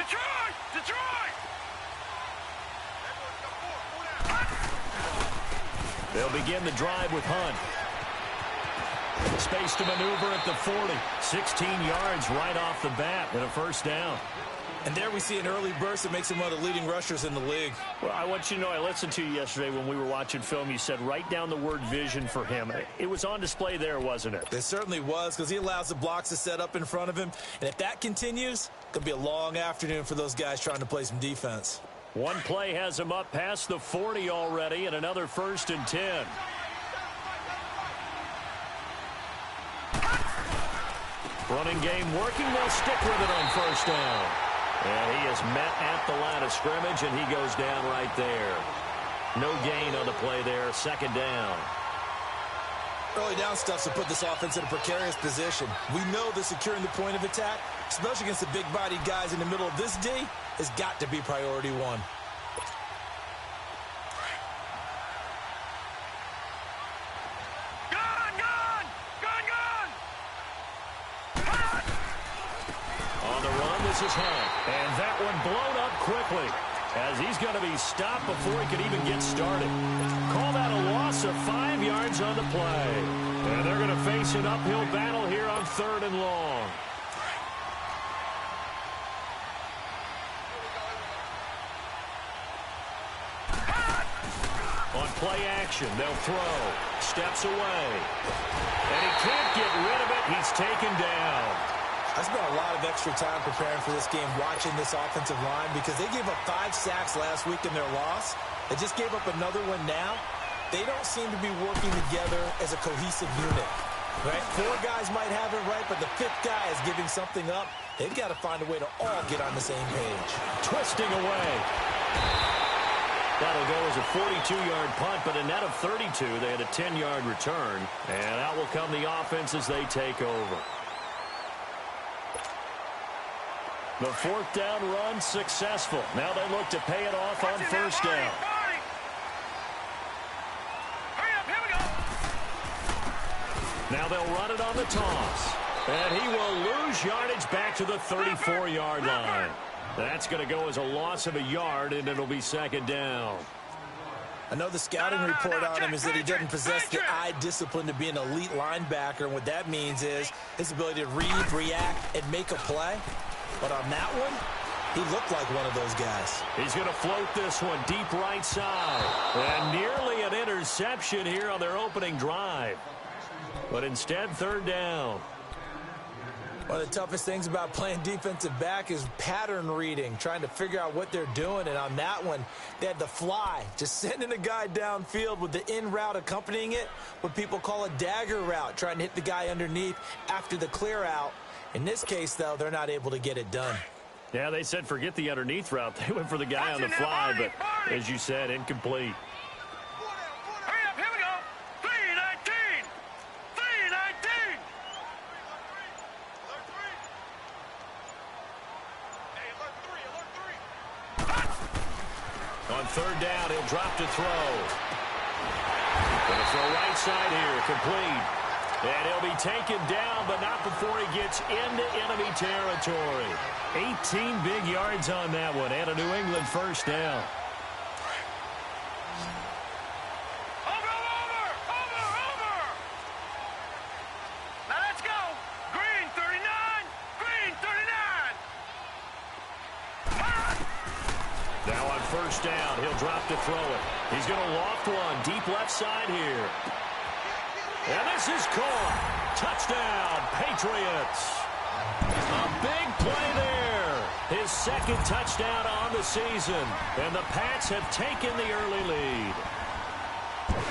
Detroit! Detroit! They'll begin the drive with Hunt. Space to maneuver at the 40. 16 yards right off the bat and a first down. And there we see an early burst that makes him one of the leading rushers in the league. Well, I want you to know, I listened to you yesterday when we were watching film. You said write down the word vision for him. It was on display there, wasn't it? It certainly was, because he allows the blocks to set up in front of him. And if that continues, it's going to be a long afternoon for those guys trying to play some defense. One play has him up past the 40 already, and another 1st and 10. Running game working. They'll stick with it on 1st down. And he is met at the line of scrimmage, and he goes down right there. No gain on the play there. 2nd down. Early down stuff to put this offense in a precarious position. We know that securing the point of attack, especially against the big-bodied guys in the middle of this D, has got to be priority one. This is Hunt, and that one blown up quickly as he's going to be stopped before he could even get started. Call that a loss of 5 yards on the play. And they're going to face an uphill battle here on 3rd and long. On play action, they'll throw. Steps away. And he can't get rid of it. He's taken down. I spent a lot of extra time preparing for this game, watching this offensive line, because they gave up 5 sacks last week in their loss. They just gave up another one now. They don't seem to be working together as a cohesive unit. Right? 4 guys might have it right, but the 5th guy is giving something up. They've got to find a way to all get on the same page. Twisting away. That'll go as a 42-yard punt, but a net of 32. They had a 10-yard return. And out will come the offense as they take over. The 4th down run successful. Now they look to pay it off on 1st down. Now they'll run it on the toss. And he will lose yardage back to the 34-yard line. That's going to go as a loss of a yard, and it'll be 2nd down. I know the scouting report on him is that he doesn't possess the eye discipline to be an elite linebacker. And what that means is his ability to read, react, and make a play. But on that one, he looked like one of those guys. He's going to float this one deep right side. And nearly an interception here on their opening drive. But instead, 3rd down. One of the toughest things about playing defensive back is pattern reading, trying to figure out what they're doing. And on that one, they had the fly, just sending a guy downfield with the in route accompanying it, what people call a dagger route, trying to hit the guy underneath after the clear out. In this case, though, they're not able to get it done. Yeah, they said forget the underneath route. They went for the guy on the fly, but as you said, incomplete. Hurry up, here we go. 3-19. 3-19. On 3rd down, he'll drop to throw. Gonna throw right side here, complete. And he'll be taken down, but not before he gets into enemy territory. 18 big yards on that one, and a New England 1st down. Over. Now let's go. Green 39. Green 39. Now on 1st down, he'll drop to throw it. He's going to loft one deep left side here. And this is caught. Touchdown, Patriots. A big play there. His 2nd touchdown on the season. And the Pats have taken the early lead.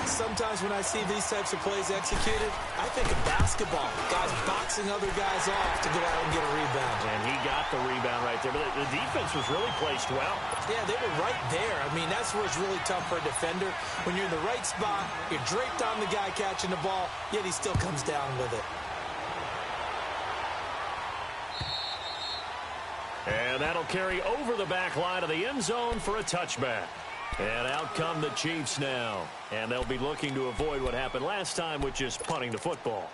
Sometimes when I see these types of plays executed, I think of basketball. Guys boxing other guys off to go out and get a rebound. And he got the rebound right there. But the defense was really placed well. Yeah, they were right there. I mean, that's where it's really tough for a defender. When you're in the right spot, you're draped on the guy catching the ball, yet he still comes down with it. And that'll carry over the back line of the end zone for a touchback. And out come the Chiefs now. And they'll be looking to avoid what happened last time, which is punting the football.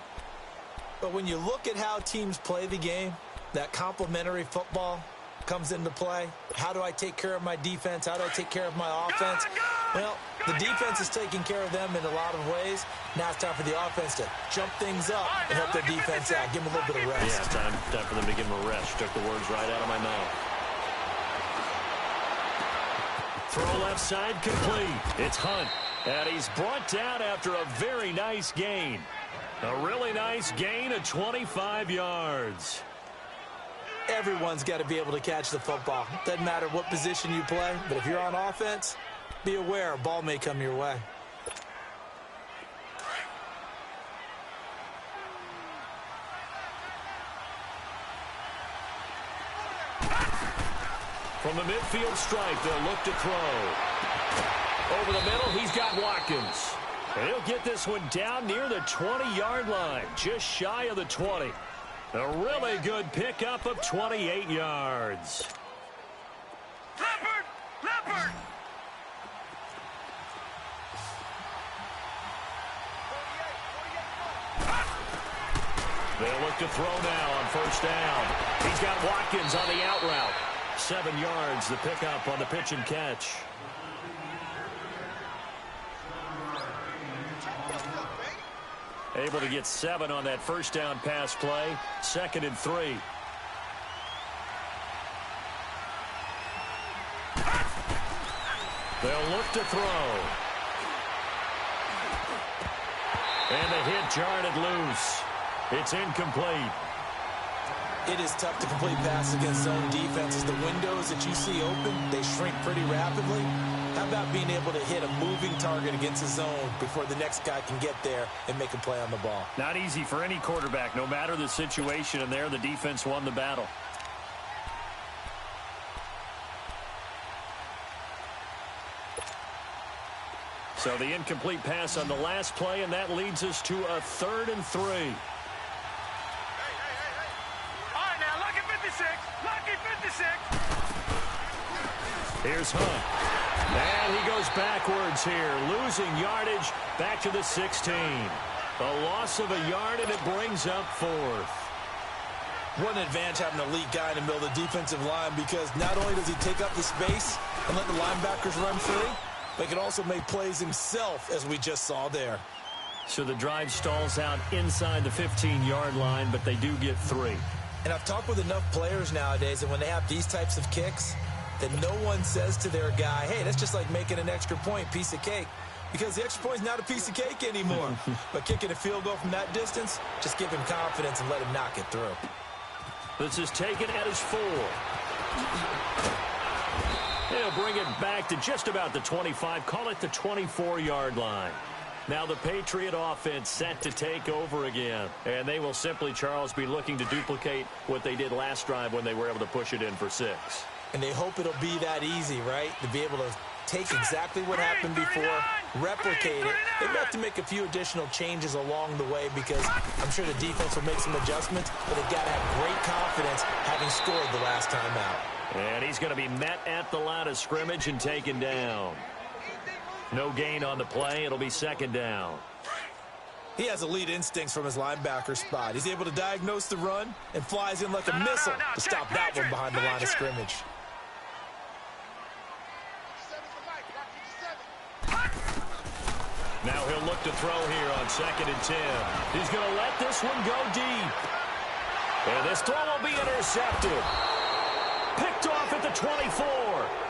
But when you look at how teams play the game, that complementary football, comes into play. How do I take care of my defense? How do I take care of my offense? Well, the defense is taking care of them in a lot of ways. Now it's time for the offense to jump things up and help their defense out. Give them a little bit of rest. Yeah, time for them to give them a rest. Took the words right out of my mouth. Throw left side complete. It's Hunt. And he's brought down after a very nice gain. A really nice gain of 25 yards. Everyone's got to be able to catch the football. Doesn't matter what position you play, but if you're on offense, be aware a ball may come your way. From the midfield stripe, they'll look to throw. Over the middle, he's got Watkins. And he'll get this one down near the 20-yard line, just shy of the 20. A really good pickup of 28 yards. Leopard! Leopard! They'll look to throw now on first down. He's got Watkins on the out route. 7 yards, the pickup on the pitch and catch. Able to get 7 on that first down pass play. 2nd and 3. They'll look to throw. And the hit jarred it loose. It's incomplete. It is tough to complete passes against zone defenses. The windows that you see open, they shrink pretty rapidly. How about being able to hit a moving target against a zone before the next guy can get there and make a play on the ball? Not easy for any quarterback, no matter the situation, and there the defense won the battle. So the incomplete pass on the last play, and that leads us to a 3rd and 3. Lucky 56! Lucky 56! Here's Hunt. And he goes backwards here, losing yardage back to the 16. A loss of a yard, and it brings up 4th. What an advantage having an elite guy in the middle of the defensive line, because not only does he take up the space and let the linebackers run free, but he can also make plays himself, as we just saw there. So the drive stalls out inside the 15-yard line, but they do get 3. And I've talked with enough players nowadays, and when they have these types of kicks, that no one says to their guy, hey, that's just like making an extra point, piece of cake. Because the extra point is not a piece of cake anymore. But kicking a field goal from that distance, just give him confidence and let him knock it through. This is taken at his 4. He'll bring it back to just about the 25, call it the 24-yard line. Now the Patriot offense set to take over again. And they will simply, Charles, be looking to duplicate what they did last drive when they were able to push it in for 6. And they hope it'll be that easy, right? To be able to take exactly what happened before, replicate it. They may have to make a few additional changes along the way, because I'm sure the defense will make some adjustments, but they've got to have great confidence having scored the last time out. And he's going to be met at the line of scrimmage and taken down. No gain on the play. It'll be 2nd down. He has elite instincts from his linebacker spot. He's able to diagnose the run and flies in like a missile to stop that one behind the line of scrimmage. Now he'll look to throw here on 2nd and 10. He's going to let this one go deep. And this throw will be intercepted. Picked off at the 24.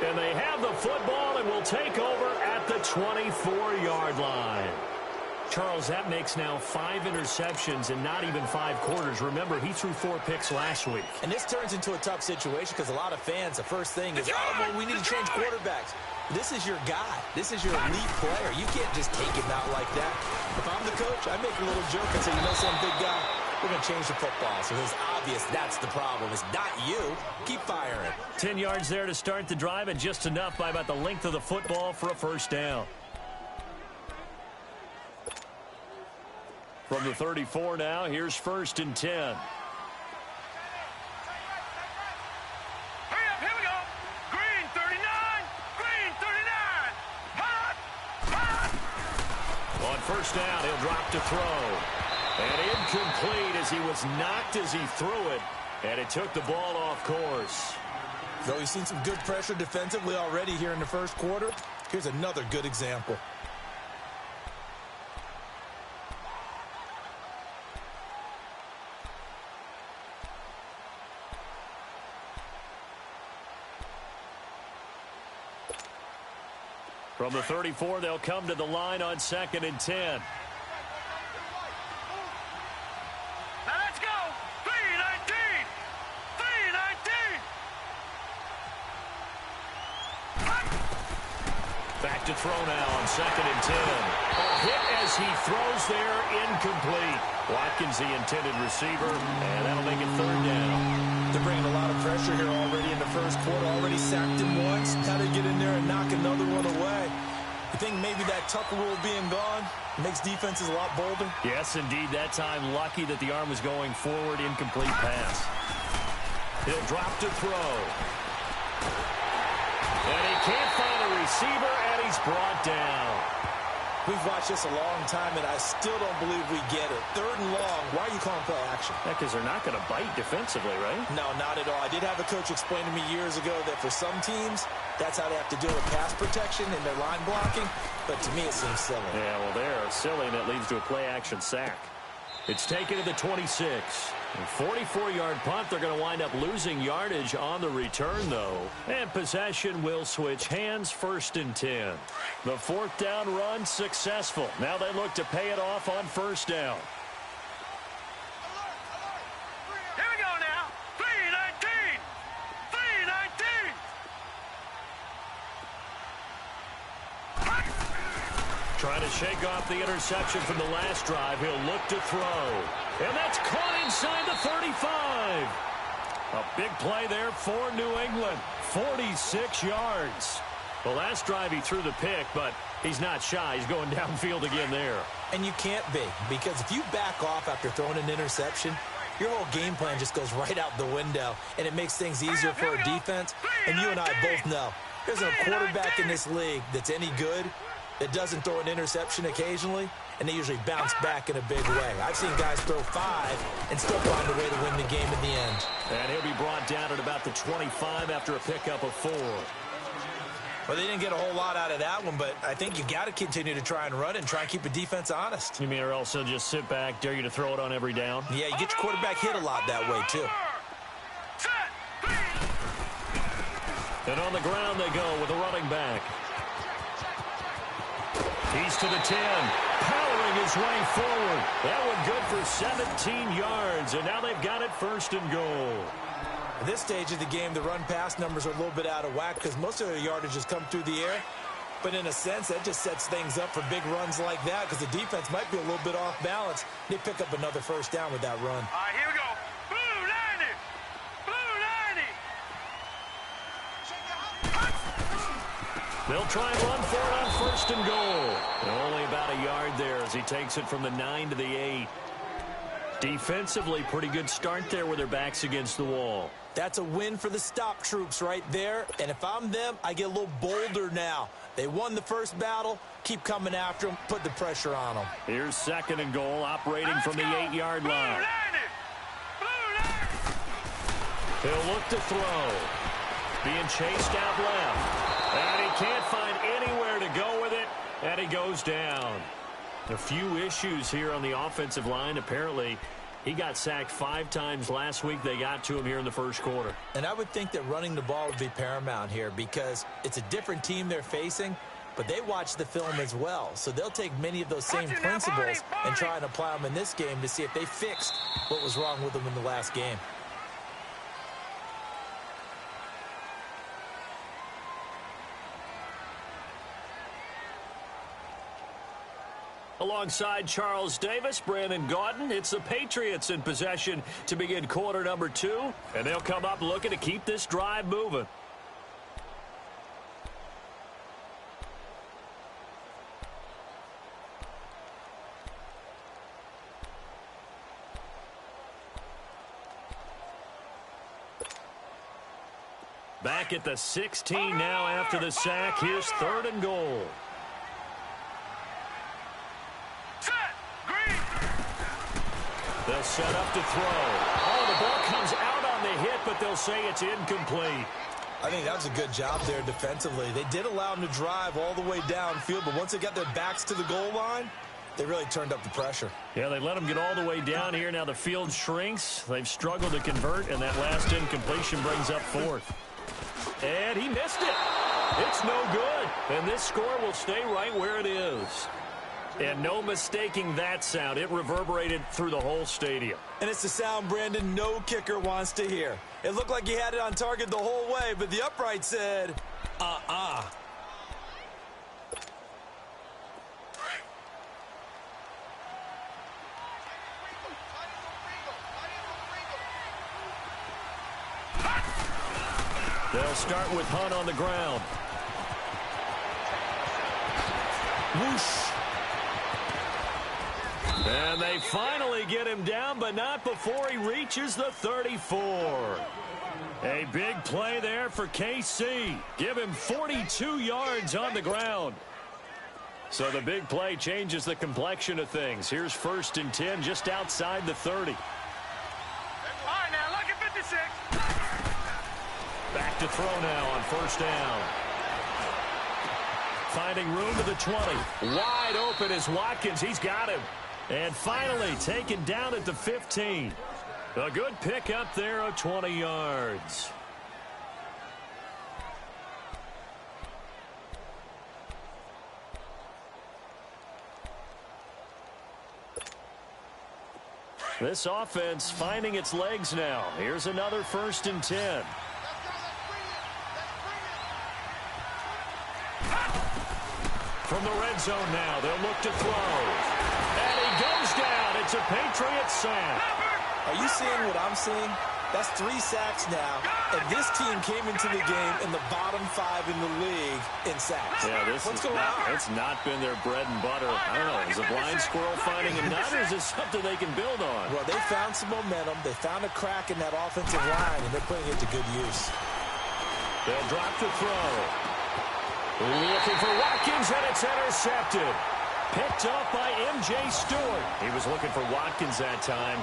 And they have the football and will take over at the 24-yard line. Charles, that makes now 5 interceptions in not even 5 quarters. Remember, he threw 4 picks last week. And this turns into a tough situation because a lot of fans, the first thing is, oh, well, we need to change quarterbacks. This is your guy. This is your elite player. You can't just take him out like that. If I'm the coach, I make a little joke and say, you know, some big guy, we're going to change the football. So it's obvious that's the problem. It's not you. Keep firing. 10 yards there to start the drive, and just enough by about the length of the football for a first down. From the 34 now, here's 1st and 10. Hurry up, here we go. Green 39, green 39. Hot, hot. On first down, he'll drop to throw. And incomplete as he was knocked as he threw it. And it took the ball off course. Though we've seen some good pressure defensively already here in the first quarter, here's another good example. From the 34, they'll come to the line on 2nd and 10. Now let's go. 319. 319. Back to throw now on 2nd and 10. A hit as he throws there, incomplete. Watkins, the intended receiver, and that'll make it 3rd down. They're bringing a lot of pressure here already in the first quarter. Already sacked him once. Now they get in there and knock another one away. You think maybe that Tucker rule being gone makes defenses a lot bolder? Yes, indeed. That time, lucky that the arm was going forward. Incomplete pass. He'll drop to throw. And he can't find a receiver, and he's brought down. We've watched this a long time, and I still don't believe we get it. 3rd and long. Why are you calling play action? Yeah, because they're not going to bite defensively, right? No, not at all. I did have a coach explain to me years ago that for some teams, that's how they have to deal with pass protection and their line blocking. But to me, it seems silly. Yeah, well, they're silly, and it leads to a play-action sack. It's taken to the 26. 44-yard punt. They're going to wind up losing yardage on the return, though. And possession will switch hands. 1st and 10. The 4th down run successful. Now they look to pay it off on 1st down. Here we go now. 319. 319. Trying to shake off the interception from the last drive. He'll look to throw. And that's caught inside the 35. A big play there for New England. 46 yards. The last drive he threw the pick, but he's not shy. He's going downfield again there. And you can't be, because if you back off after throwing an interception, your whole game plan just goes right out the window, and it makes things easier for a defense. And you and I both know there's a quarterback in this league that's any good that doesn't throw an interception occasionally, and they usually bounce back in a big way. I've seen guys throw 5 and still find a way to win the game in the end. And he'll be brought down at about the 25 after a pickup of 4. Well, they didn't get a whole lot out of that one, but I think you got to continue to try and run and try and keep the defense honest. You mean or else they'll just sit back, dare you to throw it on every down? Yeah, you get your quarterback hit a lot that way, too. And on the ground they go with a running back. He's to the 10, powering his way forward. That one good for 17 yards, and now they've got it 1st and goal. At this stage of the game, the run-pass numbers are a little bit out of whack because most of their yardage has come through the air. But in a sense, that just sets things up for big runs like that because the defense might be a little bit off balance. They pick up another 1st down with that run. All right, here we go. Blue 90. Blue 90. They'll try and run for it on 1st and goal. And only about a yard there as he takes it from the 9 to the 8. Defensively, pretty good start there with their backs against the wall. That's a win for the stop troops right there. And if I'm them, I get a little bolder now. They won the first battle. Keep coming after them. Put the pressure on them. Here's 2nd and goal, operating from the 8-yard line. He'll look to throw. Being chased out left. And he can't find anywhere to go with it. And he goes down. A few issues here on the offensive line. Apparently, he got sacked 5 times last week. They got to him here in the first quarter. And I would think that running the ball would be paramount here because it's a different team they're facing, but they watch the film as well. So they'll take many of those same principles and try and apply them in this game to see if they fixed what was wrong with them in the last game. Alongside Charles Davis, Brandon Gaudin, it's the Patriots in possession to begin quarter number 2, and they'll come up looking to keep this drive moving. Back at the 16 now after the sack. Here's 3rd and goal. They'll set up to throw. Oh, the ball comes out on the hit, but they'll say it's incomplete. I think that was a good job there defensively. They did allow them to drive all the way downfield, but once they got their backs to the goal line, they really turned up the pressure. Yeah, they let them get all the way down here. Now the field shrinks. They've struggled to convert, and that last incompletion brings up fourth. And he missed it. It's no good. And this score will stay right where it is. And no mistaking that sound. It reverberated through the whole stadium. And it's the sound, Brandon, no kicker wants to hear. It looked like he had it on target the whole way, but the upright said, They'll start with Hunt on the ground. Whoosh. And they finally get him down, but not before he reaches the 34. A big play there for KC. Give him 42 yards on the ground. So the big play changes the complexion of things. Here's 1st and 10 just outside the 30. All right, now, look at 56. Back to throw now on 1st down. Finding room to the 20. Wide open is Watkins. He's got him. And finally taken down at the 15. A good pick up there of 20 yards. This offense finding its legs now. Here's another 1st and 10. From the red zone now, they'll look to throw. And he goes down. It's a Patriots sack. Are you seeing what I'm seeing? That's 3 sacks now, and this team came into the game in the bottom 5 in the league in sacks. Yeah, it's not been their bread and butter. I don't know. Is a blind squirrel finding a nut, or is this something they can build on? Well, they found some momentum. They found a crack in that offensive line, and they're putting it to good use. They'll drop to throw. Looking for Watkins, and it's intercepted. Picked off by M.J. Stewart. He was looking for Watkins that time.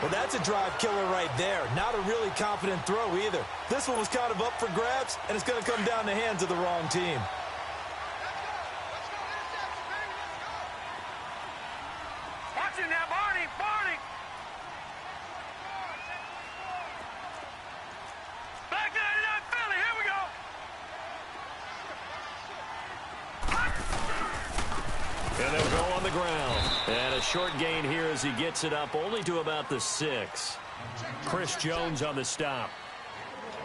Well, that's a drive killer right there. Not a really confident throw either. This one was kind of up for grabs, and it's going to come down the hands of the wrong team. Watch it now, Barney. Barney. Back to 99 Philly. Here we go. And they'll go on the ground. And a short gain here as he gets it up only to about the 6. Chris Jones on the stop.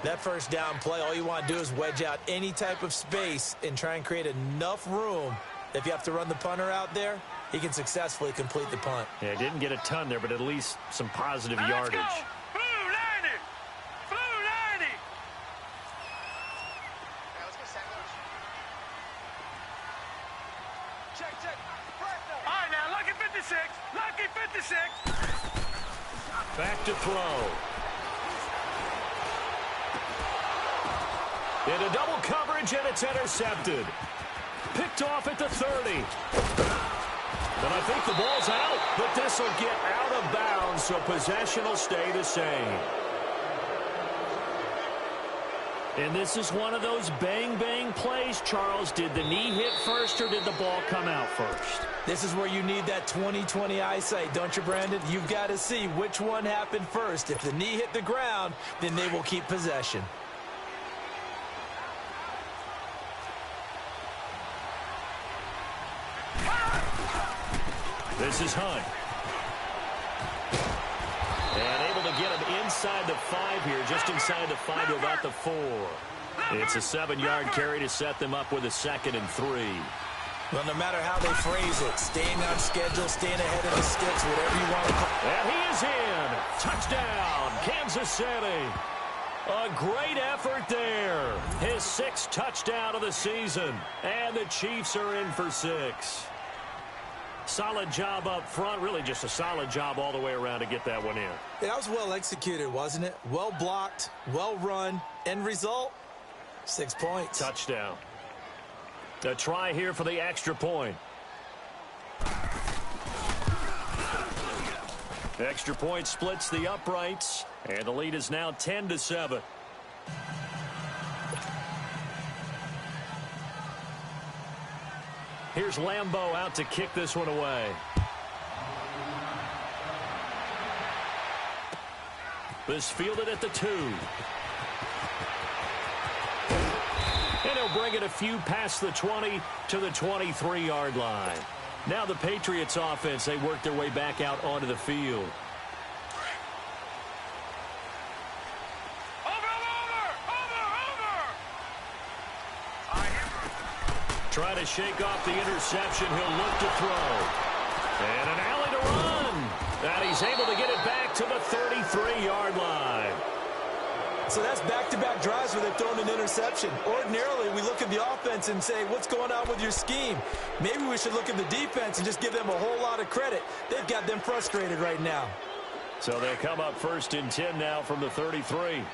That 1st down play, all you want to do is wedge out any type of space and try and create enough room. If you have to run the punter out there, he can successfully complete the punt. Yeah, didn't get a ton there, but at least some positive Let's yardage. go. Blue 90. Blue 90. Check. All right, now, lucky 56. Lucky 56. Back to throw. Into double coverage, and it's intercepted. Picked off at the 30. And I think the ball's out, but this will get out of bounds, so possession will stay the same. And this is one of those bang-bang plays, Charles. Did the knee hit first, or did the ball come out first? This is where you need that 20/20 eyesight, don't you, Brandon? You've got to see which one happened first. If the knee hit the ground, then they will keep possession. This is Hunt. And able to get him inside the 5 here, just inside the 5 to about the 4. It's a 7-yard carry to set them up with a 2nd and 3. Well, no matter how they phrase it, staying on schedule, staying ahead of the sticks, whatever you want to call it. And he is in. Touchdown, Kansas City. A great effort there. His 6th touchdown of the season. And the Chiefs are in for 6. Solid job up front. Really just a solid job all the way around to get that one in. Yeah, that was well executed, wasn't it? Well blocked, well run. End result, 6 points. Touchdown. A try here for the extra point. Extra point splits the uprights, and the lead is now 10-7. Here's Lambeau out to kick this one away. This fielded at the 2. And he'll bring it a few past the 20 to the 23-yard line. Now the Patriots offense, they work their way back out onto the field. Trying to shake off the interception. He'll look to throw. And an alley to run. And he's able to get it back to the 33-yard line. So that's back-to-back drives where they've thrown an interception. Ordinarily, we look at the offense and say, what's going on with your scheme? Maybe we should look at the defense and just give them a whole lot of credit. They've got them frustrated right now. So they'll come up 1st and 10 now from the 33.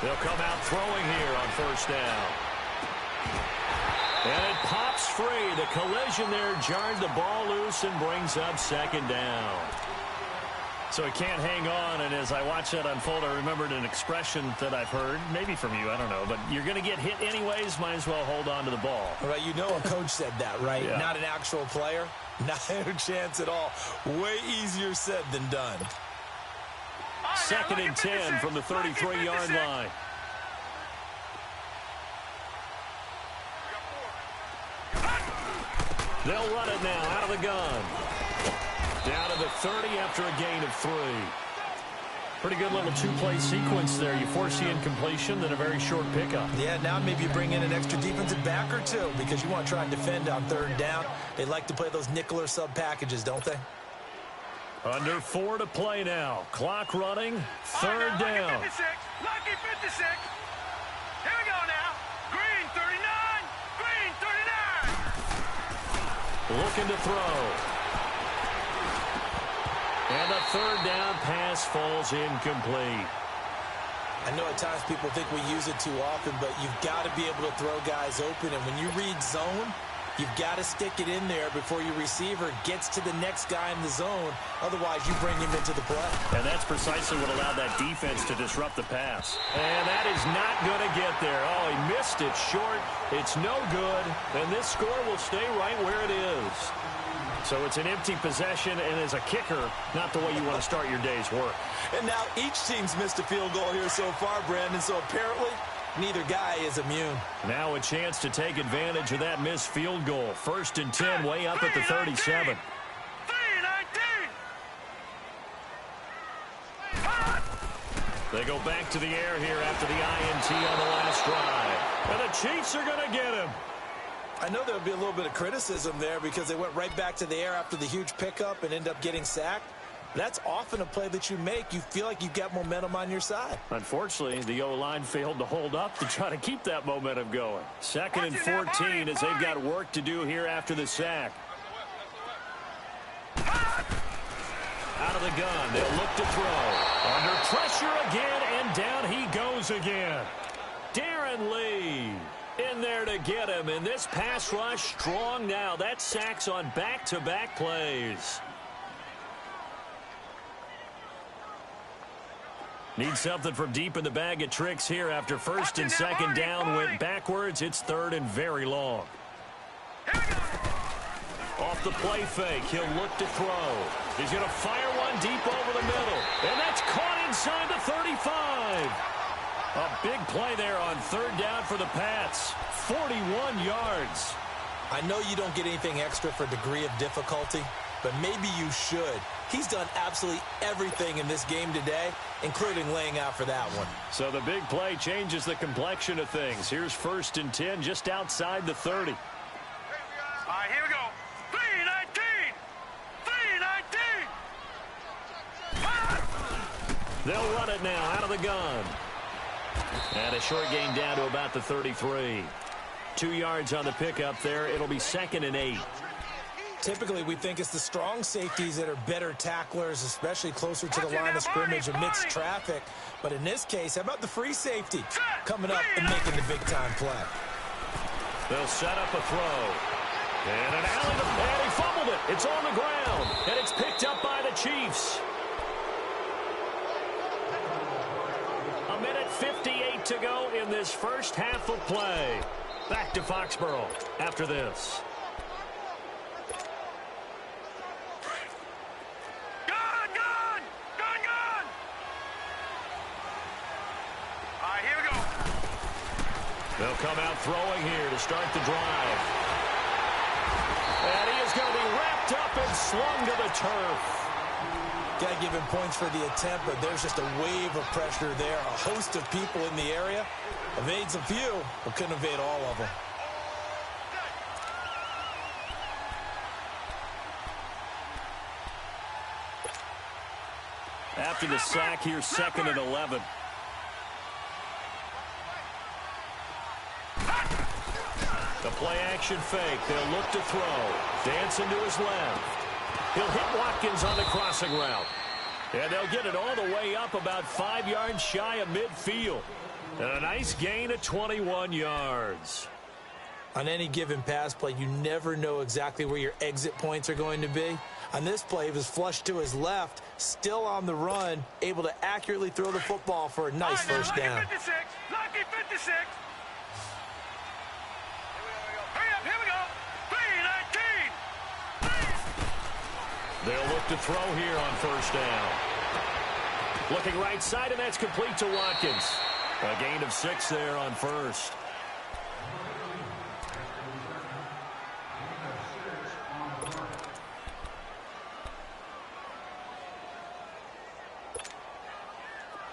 They'll come out throwing here on 1st down. And it pops free. The collision there jarred the ball loose and brings up 2nd down. So he can't hang on, and as I watch that unfold, I remembered an expression that I've heard, maybe from you, I don't know, but you're going to get hit anyways, might as well hold on to the ball. All right, you know a coach said that, right? Yeah. Not an actual player. Not a chance at all. Way easier said than done. 2nd and 10 from the 33-yard line. They'll run it now out of the gun. Down to the 30 after a gain of 3. Pretty good little 2-play sequence there. You force the incompletion, then a very short pickup. Yeah, now maybe you bring in an extra defensive back or two because you want to try and defend on 3rd down. They like to play those nickel or sub packages, don't they? Under 4 to play now. Clock running. 3rd down. Lucky 56. Lucky 56. Here we go now. Green 39. Green 39. Looking to throw. And a 3rd down pass falls incomplete. I know at times people think we use it too often, but you've got to be able to throw guys open. And when you read zone, you've got to stick it in there before your receiver gets to the next guy in the zone. Otherwise, you bring him into the play. And that's precisely what allowed that defense to disrupt the pass. And that is not going to get there. Oh, he missed it short. It's no good. And this score will stay right where it is. So it's an empty possession, and as a kicker, not the way you want to start your day's work. And now each team's missed a field goal here so far, Brandon. So apparently, neither guy is immune. Now a chance to take advantage of that missed field goal. 1st and 10, way up at the 37. 3-19. They go back to the air here after the INT on the last drive. And the Chiefs are going to get him. I know there'll be a little bit of criticism there because they went right back to the air after the huge pickup and end up getting sacked. That's often a play that you make. You feel like you've got momentum on your side. Unfortunately, the O-line failed to hold up to try to keep that momentum going. 2nd and 14 as they've got work to do here after the sack. Out of the gun, they'll look to throw. Under pressure again, and down he goes again. Darren Lee in there to get him, and this pass rush strong now. That sacks on back-to-back plays. Need something from deep in the bag of tricks here after 1st and 2nd down went backwards. It's 3rd and very long. Off the play fake, he'll look to throw. He's going to fire one deep over the middle, and that's caught inside the 35. A big play there on 3rd down for the Pats. 41 yards. I know you don't get anything extra for degree of difficulty, but maybe you should. He's done absolutely everything in this game today, including laying out for that one. So the big play changes the complexion of things. Here's 1st and 10 just outside the 30. All right, here we go. 3-19. 3-19. They'll run it now out of the gun. And a short gain down to about the 33. 2 yards on the pickup there. It'll be 2nd and 8. Typically, we think it's the strong safeties that are better tacklers, especially closer to the line of scrimmage amidst traffic. But in this case, how about the free safety coming up and making the big-time play? They'll set up a throw. And an alley, and he fumbled it. It's on the ground, and it's picked up by the Chiefs. 1:58 2:08 to go in this first half of play. Back to Foxborough after this. Gun! Gun! Gun! Gun! All right, here we go. They'll come out throwing here to start the drive. And he is going to be wrapped up and slung to the turf. Got to give him points for the attempt, but there's just a wave of pressure there. A host of people in the area. Evades a few, but couldn't evade all of them. After the sack here, 2nd and 11. The play-action fake. They'll look to throw. Dancing to his left. He'll hit Watkins on the crossing route. And they'll get it all the way up about 5 yards shy of midfield. And a nice gain of 21 yards. On any given pass play, you never know exactly where your exit points are going to be. On this play, he was flushed to his left, still on the run, able to accurately throw the football for a nice first down. Lucky 56. Lucky 56. Hurry up, here we go. 3-19. They'll look to throw here on first down. Looking right side, and that's complete to Watkins. A gain of 6 there on first.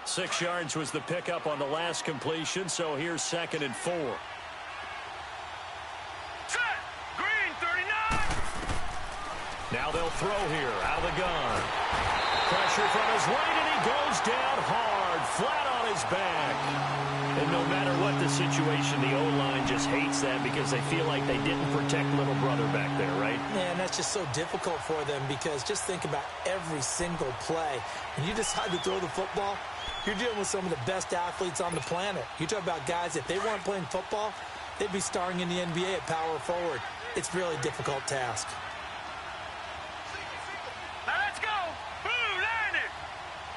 Six yards was the pickup on the last completion, so here's 2nd and 4. Set. Green 39. Now they'll throw here out of the gun. Pressure from his right, and he goes down hard, flat on his back. And no matter what the situation, the O-line just hates that because they feel like they didn't protect little brother back there, right? Man, that's just so difficult for them because just think about every single play. When you decide to throw the football, you're dealing with some of the best athletes on the planet. You talk about guys, if they weren't playing football, they'd be starring in the NBA at power forward. It's a really difficult task. Now let's go. Blue 90.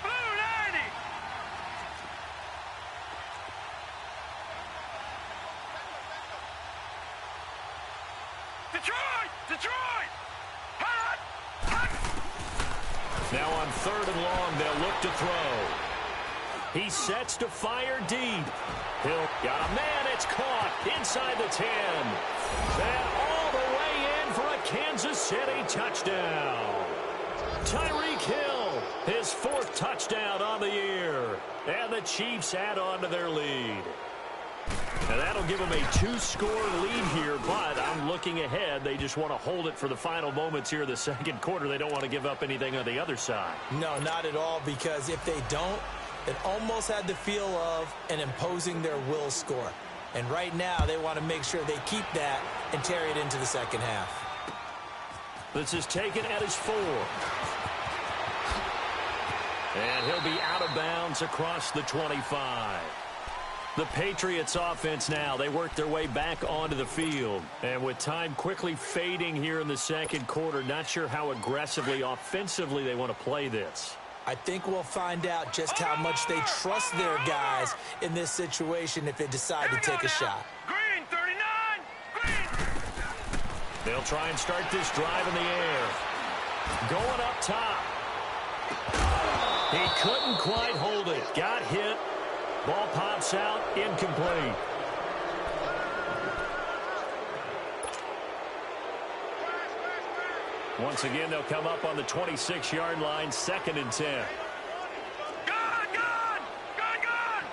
Blue 90. Detroit! Detroit! Hot! Hot! Now on 3rd and long, they'll look to throw. He sets to fire deep. Hill got a man. It's caught inside the 10. And all the way in for a Kansas City touchdown. Tyreek Hill, his 4th touchdown on the year. And the Chiefs add on to their lead. And that'll give them a 2-score lead here, but I'm looking ahead. They just want to hold it for the final moments here in the 2nd quarter. They don't want to give up anything on the other side. No, not at all, because if they don't, it almost had the feel of an imposing their will score. And right now, they want to make sure they keep that and carry it into the 2nd half. This is taken at his 4. And he'll be out of bounds across the 25. The Patriots offense now, they work their way back onto the field. And with time quickly fading here in the 2nd quarter, not sure how aggressively, offensively they want to play this. I think we'll find out just how much they trust their guys in this situation if they decide to take a shot. Green 39. Green. They'll try and start this drive in the air. Going up top. He couldn't quite hold it. Got hit. Ball pops out. Incomplete. Once again, they'll come up on the 26-yard line, 2nd and 10. Gun! Gun! Gun! Gun!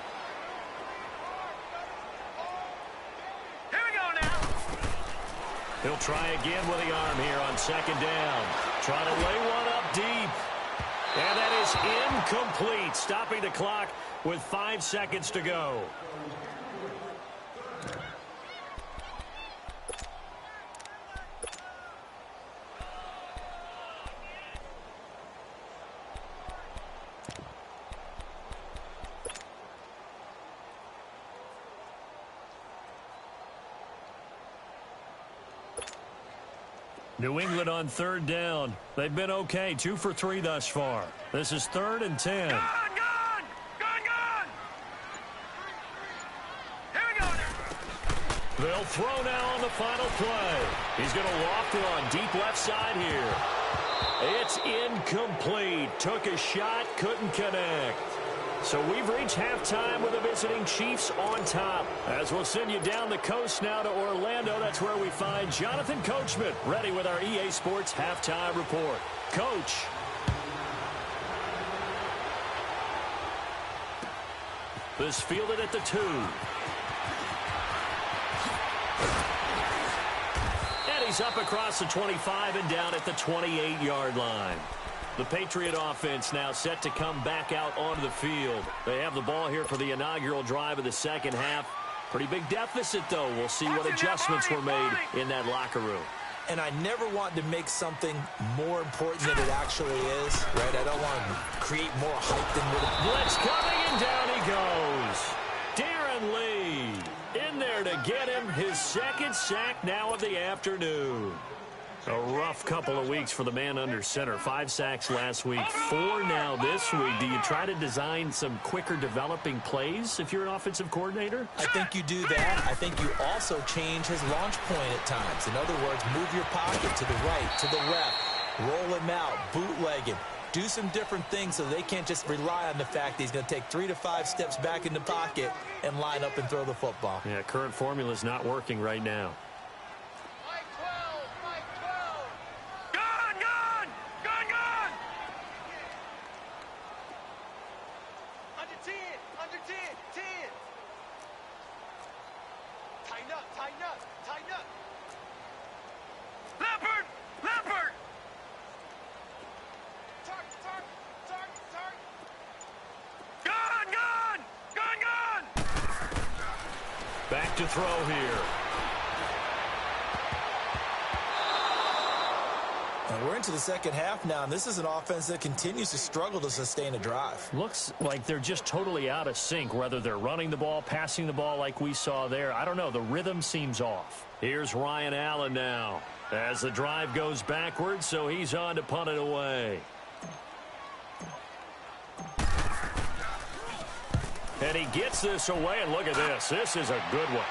Here we go now. He'll try again with the arm here on 2nd down. Trying to lay one up deep. And that is incomplete, stopping the clock with 5 seconds to go. New England on 3rd down. They've been okay, 2 for 3 thus far. This is 3rd and 10. Gun! Gun! Gun! Gun! They'll throw now on the final play. He's going to loft it on deep left side here. It's incomplete. Took a shot, couldn't connect. So we've reached halftime with the visiting Chiefs on top. As we'll send you down the coast now to Orlando, that's where we find Jonathan Coachman ready with our EA Sports halftime report. Coach. This fielded at the 2. And he's up across the 25 and down at the 28-yard line. The Patriot offense now set to come back out onto the field. They have the ball here for the inaugural drive of the second half. Pretty big deficit, though. We'll see what adjustments were made in that locker room. And I never want to make something more important than it actually is, right? I don't want to create more hype than what it is. Blitz coming, and down he goes. Darren Lee in there to get him his second sack now of the afternoon. A rough couple of weeks for the man under center. 5 sacks last week, 4 now this week. Do you try to design some quicker developing plays if you're an offensive coordinator? I think you do that. I think you also change his launch point at times. In other words, move your pocket to the right, to the left, roll him out, bootleg him. Do some different things so they can't just rely on the fact that he's going to take 3 to 5 steps back in the pocket and line up and throw the football. Yeah, current formula is not working right now. Back to throw here. And we're into the second half now, and this is an offense that continues to struggle to sustain a drive. Looks like they're just totally out of sync, whether they're running the ball, passing the ball like we saw there. I don't know. The rhythm seems off. Here's Ryan Allen now as the drive goes backwards, so he's on to punt it away. And he gets this away, and look at this. This is a good one.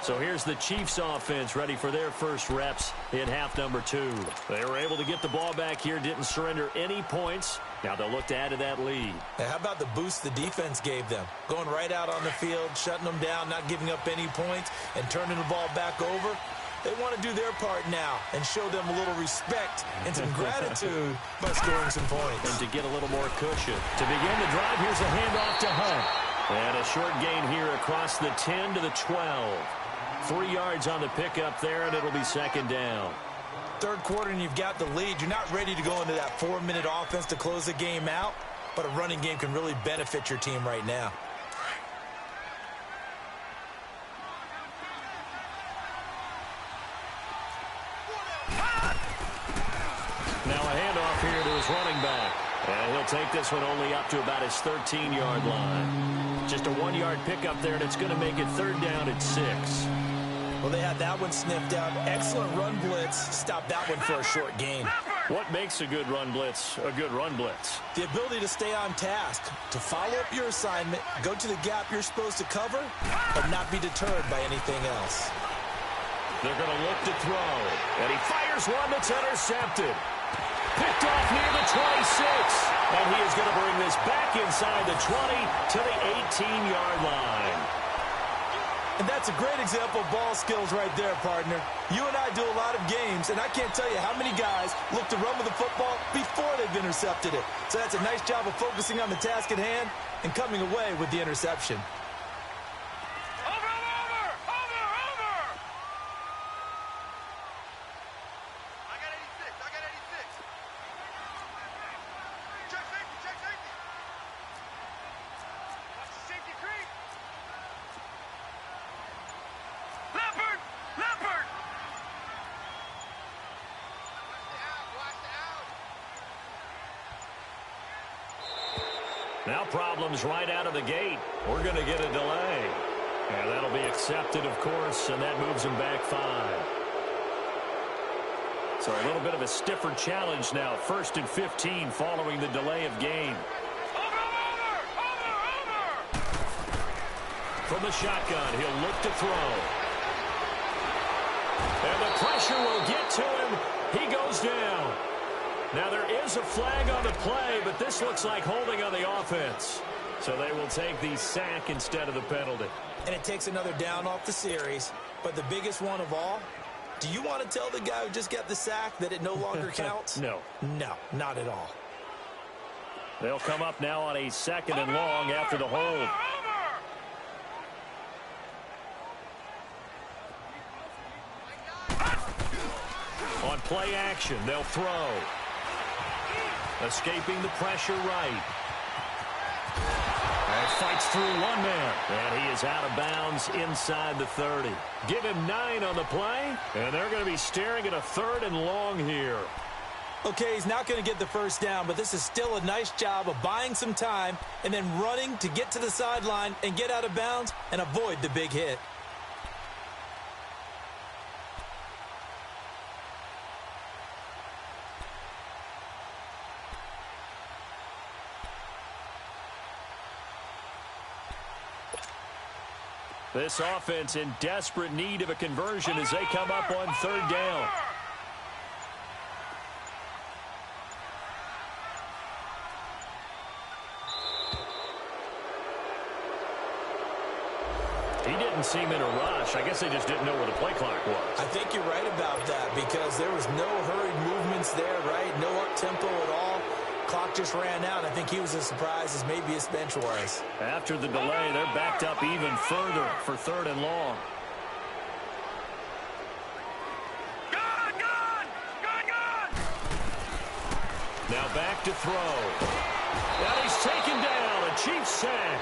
So here's the Chiefs offense ready for their first reps in half number 2. They were able to get the ball back here, didn't surrender any points. Now they'll look to add to that lead. Now, how about the boost the defense gave them? Going right out on the field, shutting them down, not giving up any points, and turning the ball back over. They want to do their part now and show them a little respect and some gratitude by scoring some points. And to get a little more cushion. To begin the drive, here's a handoff to Hunt. And a short gain here across the 10 to the 12. 3 yards on the pickup there, and it'll be second down. Third quarter, and you've got the lead. You're not ready to go into that 4-minute offense to close the game out, but a running game can really benefit your team right now. Now a handoff here to his running back. And he'll take this one only up to about his 13-yard line. Just a 1-yard pickup there, and it's going to make it third down at 6. Well, they had that one sniffed out. Excellent run blitz. Stop that one for a short gain. What makes a good run blitz a good run blitz? The ability to stay on task, to follow up your assignment, go to the gap you're supposed to cover, and not be deterred by anything else. They're going to look to throw. And he fires one that's intercepted. Picked off near the 26. And he is going to bring this back inside the 20 to the 18-yard line. And that's a great example of ball skills right there, partner. You and I do a lot of games, and I can't tell you how many guys look to run with the football before they've intercepted it. So that's a nice job of focusing on the task at hand and coming away with the interception. Now problems right out of the gate. We're going to get a delay. And that'll be accepted, of course, and that moves him back 5. So a little bit of a stiffer challenge now. 1st and 15 following the delay of game. From the shotgun, he'll look to throw. And the pressure will get to him. He goes down. Now there is a flag on the play, but this looks like holding on the offense. So they will take the sack instead of the penalty. And it takes another down off the series. But the biggest one of all, do you want to tell the guy who just got the sack that it no longer counts? No. No, not at all. They'll come up now on a 2nd and long after the hold. On play action, they'll throw. Escaping the pressure right. And fights through one man. And he is out of bounds inside the 30. Give him 9 on the play. And they're going to be staring at a 3rd and long here. Okay, he's not going to get the first down, but this is still a nice job of buying some time and then running to get to the sideline and get out of bounds and avoid the big hit. This offense in desperate need of a conversion as they come up on 3rd down. He didn't seem in a rush. I guess they just didn't know where the play clock was. I think you're right about that because there was no hurried movements there, right? No up-tempo at all. Clock just ran out. I think he was as surprised as maybe his bench was. After the delay, they're backed up even further for 3rd and long. Now back to throw. And he's taken down. A Chiefs sack.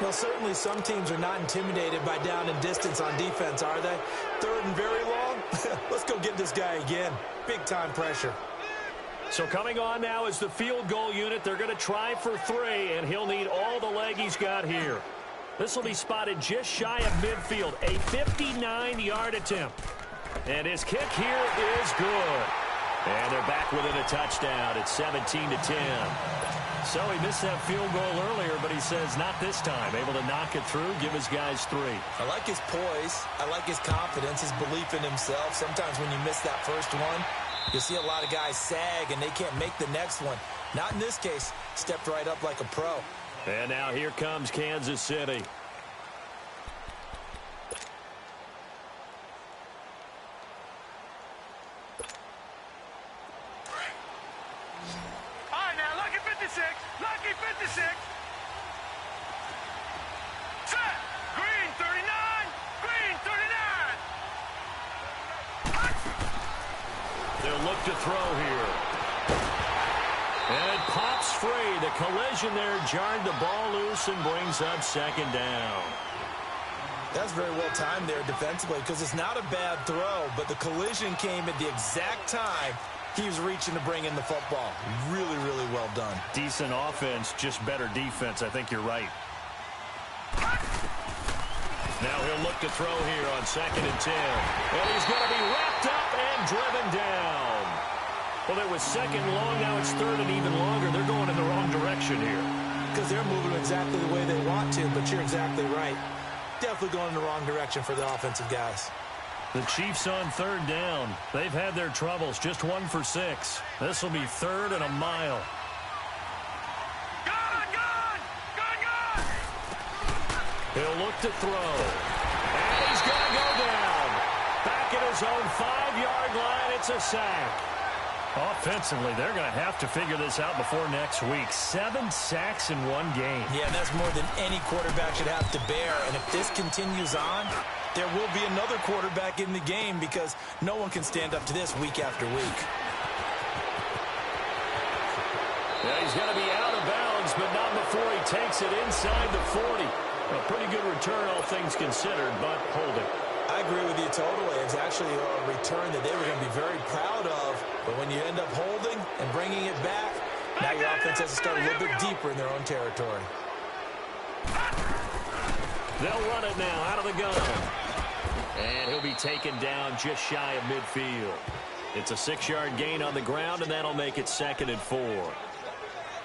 Well, certainly some teams are not intimidated by down and distance on defense, are they? 3rd and very long? Let's go get this guy again. Big-time pressure. So coming on now is the field goal unit. They're going to try for 3, and he'll need all the leg he's got here. This will be spotted just shy of midfield, a 59-yard attempt. And his kick here is good. And they're back within a touchdown at 17-10. So he missed that field goal earlier, but he says not this time. Able to knock it through, give his guys 3. I like his poise. I like his confidence, his belief in himself. Sometimes when you miss that first one, you'll see a lot of guys sag and they can't make the next one. Not in this case. Stepped right up like a pro. And now here comes Kansas City. All right, now, lucky 56. Lucky 56. Set. Green 39. Green 39. They'll look to throw here. And it pops free. The collision there jarred the ball loose and brings up 2nd down. That's very well timed there defensively because it's not a bad throw, but the collision came at the exact time he was reaching to bring in the football. Really, really well done. Decent offense, just better defense. I think you're right. Now he'll look to throw here on 2nd and 10. And he's going to be wrapped up and driven down. Well, it was 2nd long. Now it's 3rd and even longer. They're going in the wrong direction here. Because they're moving exactly the way they want to, but you're exactly right. Definitely going in the wrong direction for the offensive guys. The Chiefs on 3rd down. They've had their troubles. Just 1 for 6. This will be 3rd and a mile. He'll look to throw. And he's going to go down. Back at his own 5-yard line. It's a sack. Offensively, they're going to have to figure this out before next week. 7 sacks in 1 game. Yeah, that's more than any quarterback should have to bear. And if this continues on, there will be another quarterback in the game because no one can stand up to this week after week. Yeah, he's going to be out of bounds, but not before he takes it inside the 40. A pretty good return, all things considered, but holding. I agree with you totally. It's actually a return that they were going to be very proud of. But when you end up holding and bringing it back, now your offense has to start a little bit deeper in their own territory. They'll run it now out of the gun. And he'll be taken down just shy of midfield. It's a 6-yard gain on the ground, and that'll make it 2nd and 4.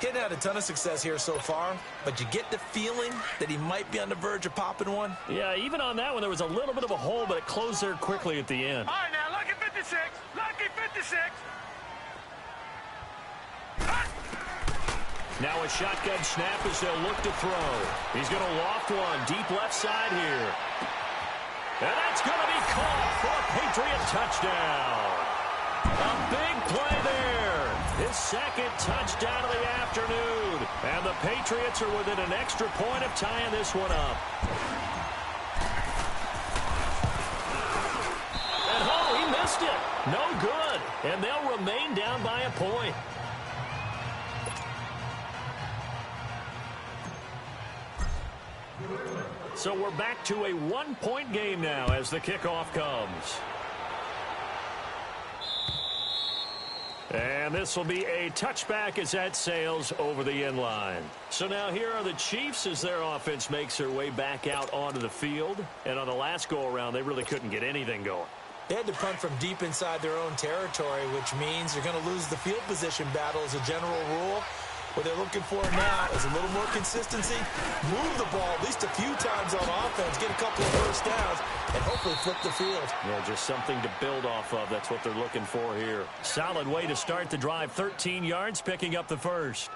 He hadn't had a ton of success here so far, but you get the feeling that he might be on the verge of popping one. Yeah, even on that one, there was a little bit of a hole, but it closed there quickly at the end. All right, now, lucky 56. Lucky 56. Now a shotgun snap as they'll look to throw. He's going to loft one deep left side here. And that's going to be caught for a Patriot touchdown. A big play there. His second touchdown of the afternoon. And the Patriots are within an extra point of tying this one up. And oh, he missed it. No good. And they'll remain down by a point. So we're back to a one-point game now as the kickoff comes. And this will be a touchback as that sails over the end line. So now here are the Chiefs as their offense makes their way back out onto the field. And on the last go-around, they really couldn't get anything going. They had to punt from deep inside their own territory, which means you're going to lose the field position battle as a general rule. What they're looking for now is a little more consistency, move the ball at least a few times on offense, get a couple of first downs, and hopefully flip the field. Yeah, just something to build off of. That's what they're looking for here. Solid way to start the drive, 13 yards, picking up the first.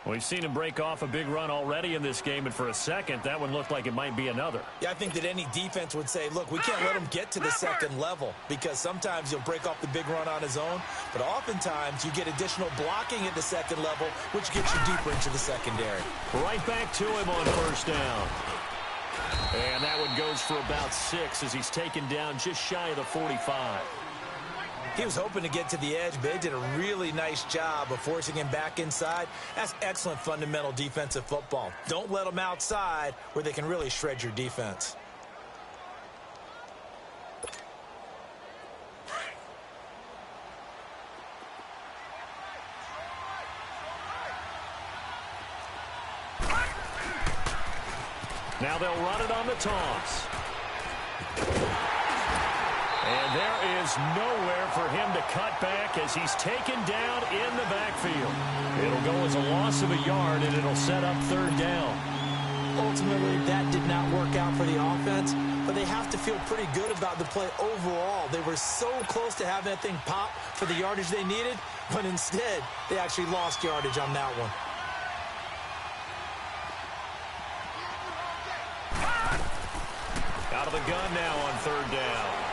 We've seen him break off a big run already in this game, and for a second, that one looked like it might be another. Yeah, I think that any defense would say, look, we can't let him get to the second level because sometimes he'll break off the big run on his own, but oftentimes you get additional blocking at the second level, which gets you deeper into the secondary. Right back to him on first down. And that one goes for about 6 as he's taken down just shy of the 45. He was hoping to get to the edge, but they did a really nice job of forcing him back inside. That's excellent fundamental defensive football. Don't let them outside where they can really shred your defense. Now they'll run it on the toss. And there is nowhere for him to cut back as he's taken down in the backfield. It'll go as a loss of a yard, and it'll set up third down. Ultimately, that did not work out for the offense, but they have to feel pretty good about the play overall. They were so close to having that thing pop for the yardage they needed, but instead, they actually lost yardage on that one. Out of the gun now on third down.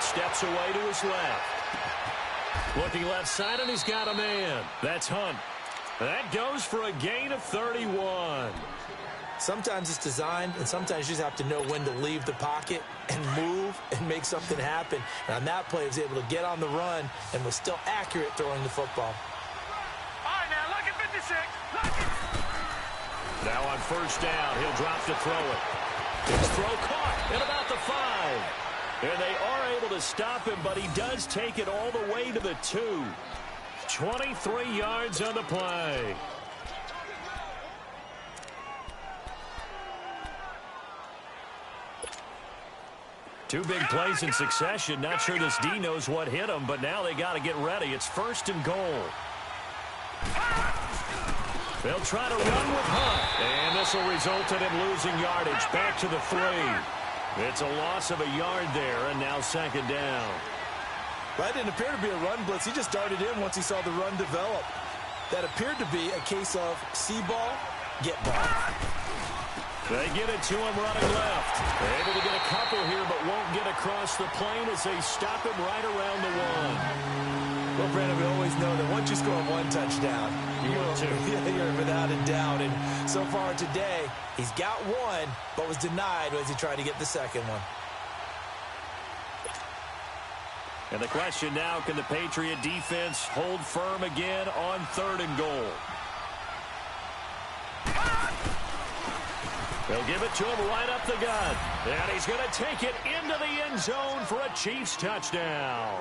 Steps away to his left. Looking left side, and he's got a man. That's Hunt. That goes for a gain of 31. Sometimes it's designed, and sometimes you just have to know when to leave the pocket and move and make something happen. And on that play, he was able to get on the run and was still accurate throwing the football. All right, now, lucky 56. Lucky. Now on first down, he'll drop to throw it. His throw caught at about the 5. And they are able to stop him, but he does take it all the way to the 2. 23 yards on the play. Two big plays in succession. Not sure this D knows what hit him, but now they got to get ready. It's first and goal. They'll try to run with Hunt. And this will result in him losing yardage back to the 3. It's a loss of a yard there, and now second down. That didn't appear to be a run blitz. He just darted in once he saw the run develop. That appeared to be a case of see ball, get ball. They get it to him running left. They're able to get a couple here, but won't get across the plane as they stop him right around the 1. Well, Brandon, we always know that once you score one touchdown, you're without a doubt. And so far today, he's got one, but was denied as he tried to get the second one. And the question now, can the Patriot defense hold firm again on third and goal? They'll give it to him right up the gut. And he's going to take it into the end zone for a Chiefs touchdown.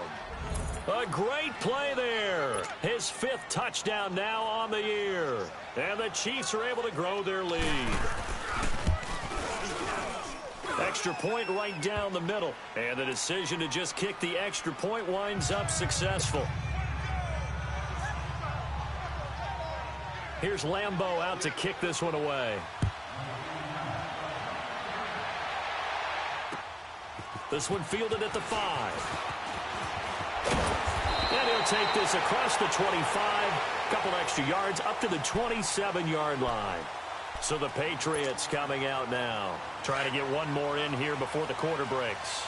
A great play there. His 5th touchdown now on the year. And the Chiefs are able to grow their lead. Extra point right down the middle. And the decision to just kick the extra point winds up successful. Here's Lambeau out to kick this one away. This one fielded at the 5. And he'll take this across the 25. Couple extra yards up to the 27-yard line. So the Patriots coming out now. Trying to get one more in here before the quarter breaks.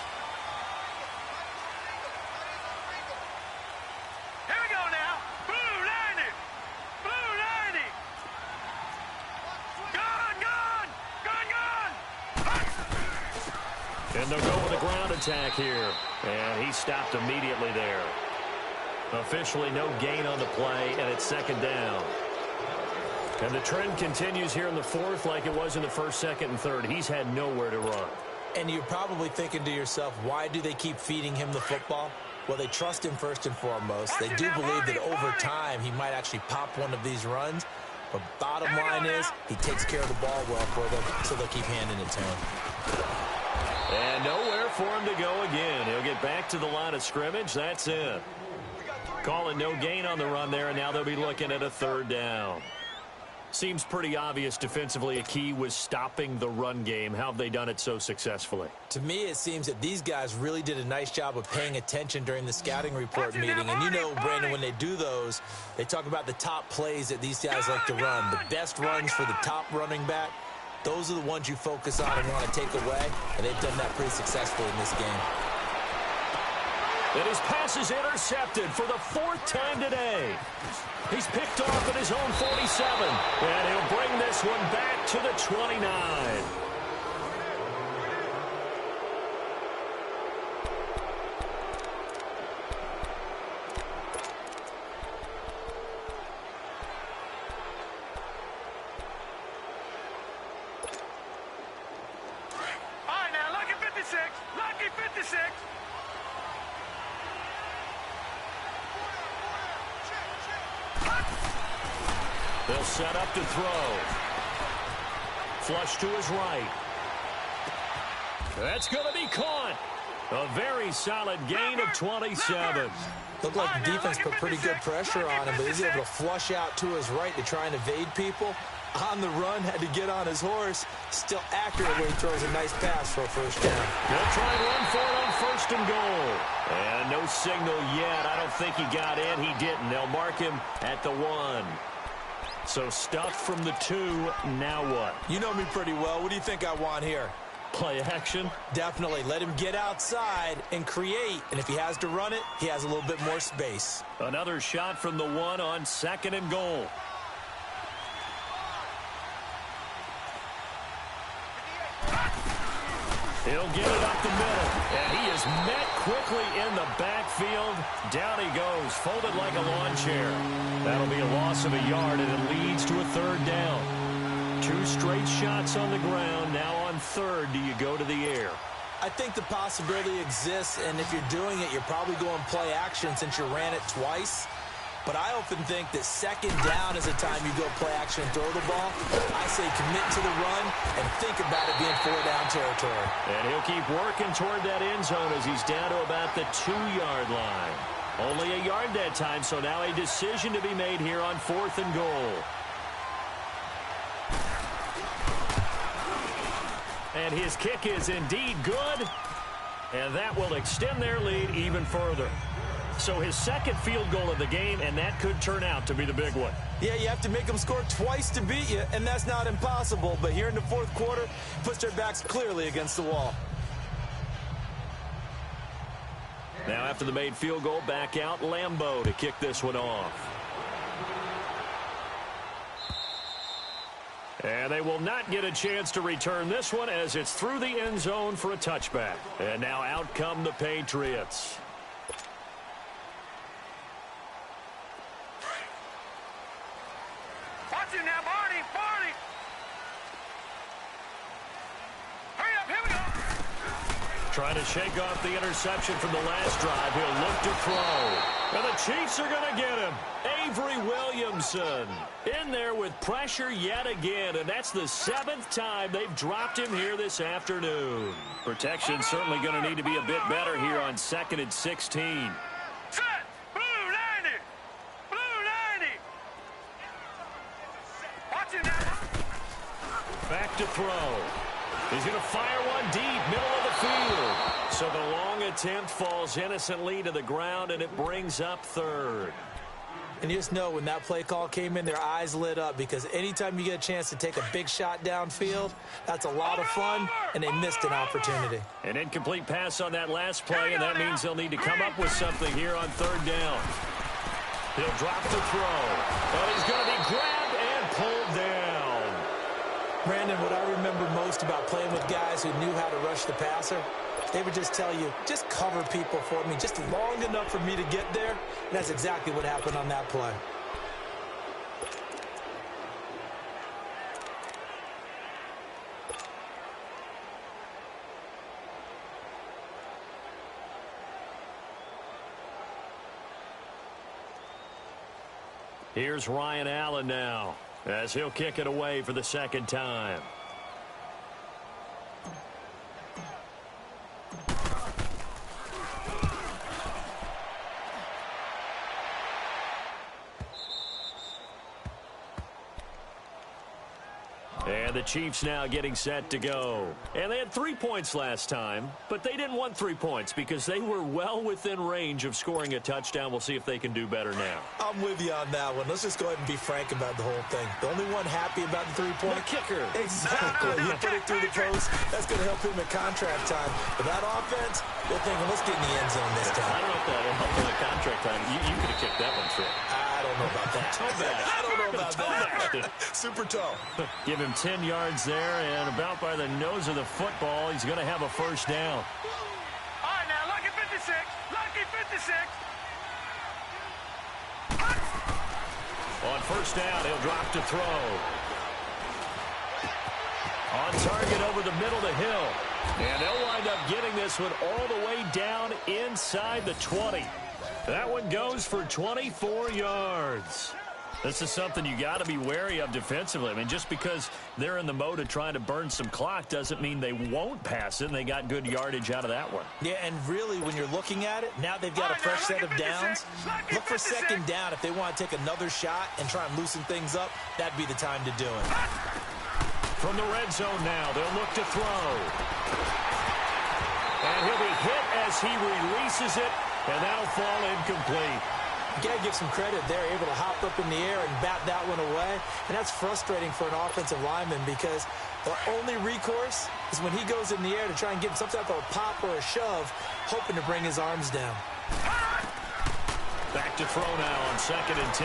Here we go now. Blue 90. Blue 90. Gone. And they'll go with a ground attack here. And he stopped immediately there. Officially no gain on the play, and it's second down. And the trend continues here in the fourth like it was in the first, second, and third. He's had nowhere to run. And you're probably thinking to yourself, why do they keep feeding him the football? Well, they trust him first and foremost. They do believe that over time he might actually pop one of these runs. But bottom line is he takes care of the ball well for them, so they'll keep handing it to him. And nowhere for him to go again. He'll get back to the line of scrimmage. That's it. Calling no gain on the run there, and now they'll be looking at a third down. Seems pretty obvious defensively a key was stopping the run game. How have they done it so successfully? To me, it seems that these guys really did a nice job of paying attention during the scouting report meeting. And you know, Brandon, when they do those, they talk about the top plays that these guys like to run. The best runs for the top running back, those are the ones you focus on and want to take away. And they've done that pretty successfully in this game. And his pass is intercepted for the 4th time today. He's picked off at his own 47. And he'll bring this one back to the 29. All right, now, lucky 56. Lucky 56. They'll set up to throw. Flush to his right. That's going to be caught. A very solid gain of 27. Looked like the defense put pretty good pressure on him, but he's able to flush out to his right to try and evade people. On the run, had to get on his horse. Still accurate when he throws a nice pass for a first down. They'll try and run for it on 1st and goal. And no signal yet. I don't think he got in. He didn't. They'll mark him at the 1. So stuff from the 2. Now what? You know me pretty well. What do you think I want here? Play action? Definitely. Let him get outside and create. And if he has to run it, he has a little bit more space. Another shot from the 1 on 2nd and goal. He'll get it up the middle. And he is met quickly in the backfield. Down he goes, folded like a lawn chair. That'll be a loss of a yard, and it leads to a 3rd down. 2 straight shots on the ground. Now on 3rd, do you go to the air? I think the possibility exists, and if you're doing it, you're probably going play action since you ran it twice. But I often think that 2nd down is the time you go play action and throw the ball. I say commit to the run and think about it being 4-down territory. And he'll keep working toward that end zone as he's down to about the 2-yard line. Only a yard that time, so now a decision to be made here on 4th and goal. And his kick is indeed good. And that will extend their lead even further. So his 2nd field goal of the game, and that could turn out to be the big one. Yeah, you have to make them score twice to beat you, and that's not impossible. But here in the 4th quarter, puts their backs clearly against the wall. Now after the made field goal, back out Lambeau to kick this one off. And they will not get a chance to return this one as it's through the end zone for a touchback. And now out come the Patriots. Watch it now, Barney. Barney. Hurry up, here we go. Trying to shake off the interception from the last drive. He'll look to throw. And the Chiefs are going to get him. Avery Williamson in there with pressure yet again. And that's the 7th time they've dropped him here this afternoon. Protection certainly going to need to be a bit better here on 2nd and 16. Set. Blue 90. Blue 90. look to throw. He's going to fire one deep, middle of the field. So the long attempt falls innocently to the ground, and it brings up third. And you just know when that play call came in, their eyes lit up, because anytime you get a chance to take a big shot downfield, that's a lot of fun, and they missed an opportunity. An incomplete pass on that last play, and that means they'll need to come up with something here on third down. He'll drop the throw, but he's going to be grabbed and pulled down. Brandon, what I remember most about playing with guys who knew how to rush the passer, they would just tell you, just cover people for me, just long enough for me to get there. And that's exactly what happened on that play. Here's Ryan Allen now, as he'll kick it away for the second time. And the Chiefs now getting set to go. And they had 3 points last time, but they didn't want 3 points because they were well within range of scoring a touchdown. We'll see if they can do better now. I'm with you on that one. Let's just go ahead and be frank about the whole thing. The only one happy about the three-point kicker. Exactly. He put it through the post. That's going to help him at contract time. But that offense, they're thinking, let's get in the end zone this time. I don't know if that will help him at contract time. You could have kicked that one through. I don't know about that. I don't know about that. Super toe. Give him 10 yards there, and about by the nose of the football, he's going to have a first down. All right, now, lucky 56. Lucky 56. On first down, he'll drop to throw. On target over the middle to Hill. And they'll wind up getting this one all the way down inside the 20. That one goes for 24 yards. This is something you got to be wary of defensively. I mean, just because they're in the mode of trying to burn some clock doesn't mean they won't pass it, and they got good yardage out of that one. Yeah, and really, when you're looking at it, now they've got a fresh set of downs. Look for second down. If they want to take another shot and try and loosen things up, that'd be the time to do it. From the red zone now, they'll look to throw. And he'll be hit as he releases it, and that'll fall incomplete. You got to give some credit. They're able to hop up in the air and bat that one away. And that's frustrating for an offensive lineman because the only recourse is when he goes in the air to try and get some type of a pop or a shove, hoping to bring his arms down. Back to throw now on 2nd and 10.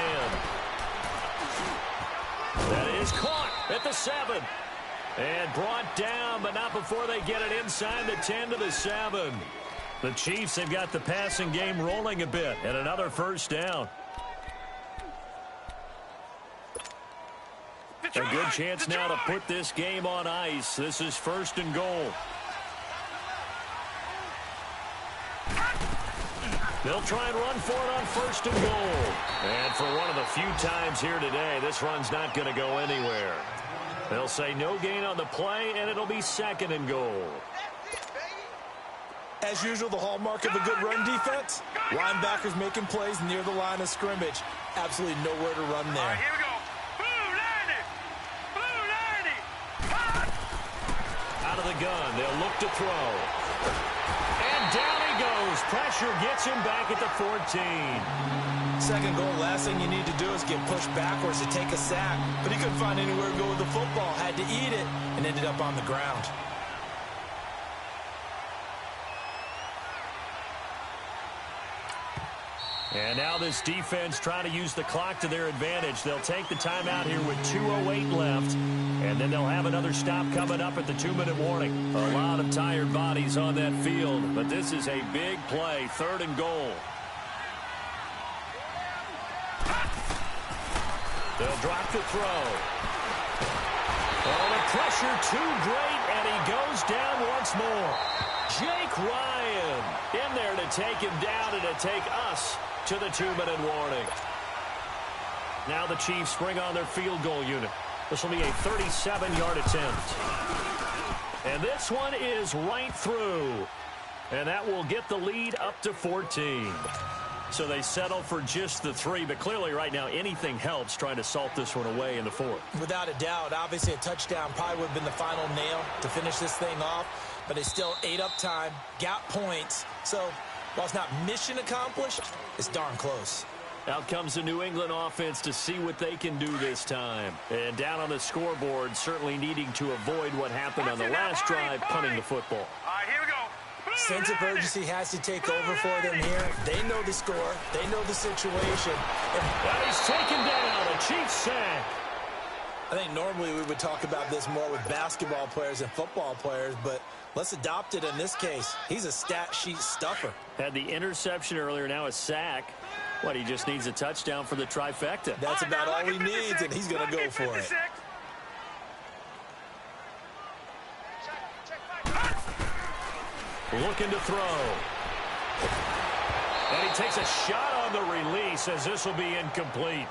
That is caught at the 7. And brought down, but not before they get it inside the 10 to the 7. The Chiefs have got the passing game rolling a bit, and another first down. A good chance now to put this game on ice. This is 1st and goal. They'll try and run for it on 1st and goal. And for one of the few times here today, this run's not going to go anywhere. They'll say no gain on the play, and it'll be 2nd and goal. As usual, the hallmark of a good run defense, linebackers making plays near the line of scrimmage. Absolutely nowhere to run there. All right, here we go. Blue 90. Blue 90. Out of the gun, they'll look to throw. And down he goes. Pressure gets him back at the 14. 2nd goal, last thing you need to do is get pushed backwards to take a sack. But he couldn't find anywhere to go with the football, had to eat it, and ended up on the ground. And now this defense trying to use the clock to their advantage. They'll take the timeout here with 2:08 left. And then they'll have another stop coming up at the 2-minute warning. A lot of tired bodies on that field. But this is a big play. 3rd and goal. They'll drop to throw. Oh, the pressure too great, and he goes down once more. Jake Ryan in there to take him down and to take us to the 2-minute warning. Now the Chiefs bring on their field goal unit. This will be a 37-yard attempt. And this one is right through. And that will get the lead up to 14. So they settle for just the 3, but clearly right now anything helps trying to salt this one away in the 4th. Without a doubt, obviously a touchdown probably would have been the final nail to finish this thing off, but they still ate up time, got points. So while it's not mission accomplished, it's darn close. Out comes the New England offense to see what they can do this time. And down on the scoreboard, certainly needing to avoid what happened on the last drive, punting the football. All right, here we go. Sense of urgency has to take over for them here. They know the score. They know the situation. And he's taken down. A Chiefs sack. I think normally we would talk about this more with basketball players and football players, but let's adopt it in this case. He's a stat sheet stuffer. Had the interception earlier, now a sack. What, he just needs a touchdown for the trifecta. That's about all he needs, and he's going to go for it. Looking to throw. And he takes a shot on the release as this will be incomplete.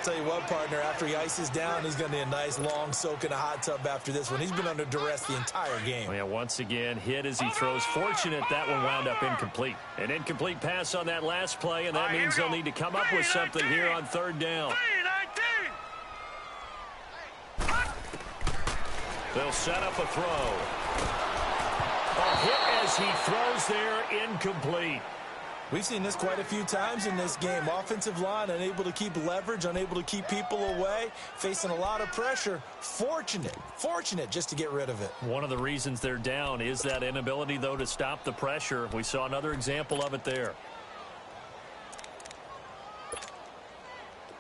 Tell you what, partner, after he ices down, he's going to need a nice long soak in a hot tub after this one. He's been under duress the entire game. Yeah, once again, hit as he throws. Fortunate that one wound up incomplete. An incomplete pass on that last play, and that means they'll need to come up with something here on 3rd down. They'll set up a throw. A hit as he throws there, incomplete. We've seen this quite a few times in this game. Offensive line unable to keep leverage, unable to keep people away, facing a lot of pressure. Fortunate just to get rid of it. One of the reasons they're down is that inability, though, to stop the pressure. We saw another example of it there.